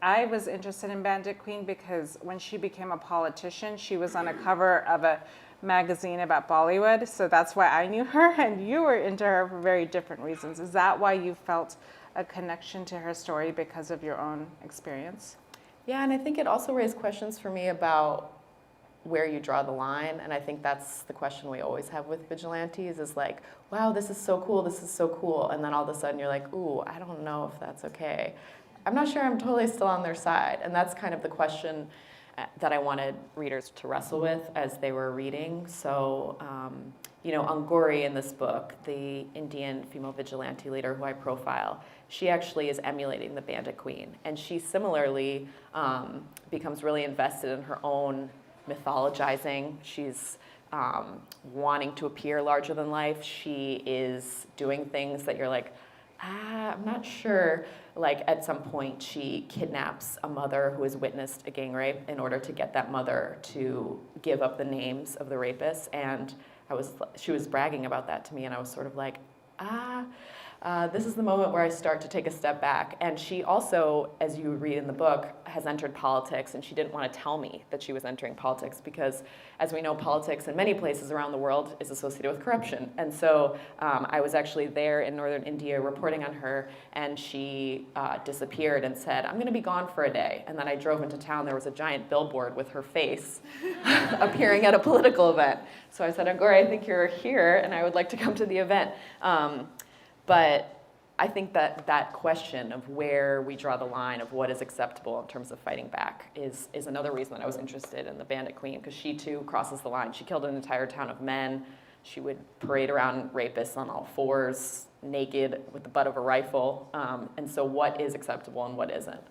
I was interested in Bandit Queen because when she became a politician, she was on a cover of a magazine about Bollywood. So that's why I knew her, and you were into her for very different reasons. Is that why you felt a connection to her story because of your own experience? Yeah, and I think it also raised questions for me about where you draw the line, and I think that's the question we always have with vigilantes is like, wow, this is so cool, and then all of a sudden you're like, ooh, I don't know if that's okay. I'm not sure I'm totally still on their side, and that's kind of the question that I wanted readers to wrestle with as they were reading. So, Angori in this book, the Indian female vigilante leader who I profile, she actually is emulating the Bandit Queen, and she similarly becomes really invested in her own mythologizing. She's wanting to appear larger than life. She is doing things that you're like, I'm not sure. Like at some point, she kidnaps a mother who has witnessed a gang rape in order to get that mother to give up the names of the rapists. And she was bragging about that to me, and I was sort of like, this is the moment where I start to take a step back. And she also, as you read in the book, has entered politics, and she didn't want to tell me that she was entering politics because, as we know, politics in many places around the world is associated with corruption. And so I was actually there in northern India reporting on her, and she disappeared and said, I'm going to be gone for a day. And then I drove into town. There was a giant billboard with her face appearing at a political event. So I said, Angora, I think you're here, and I would like to come to the event. But I think that question of where we draw the line of what is acceptable in terms of fighting back is another reason that I was interested in the Bandit Queen, because she too crosses the line. She killed an entire town of men. She would parade around rapists on all fours, naked, with the butt of a rifle. And so what is acceptable and what isn't?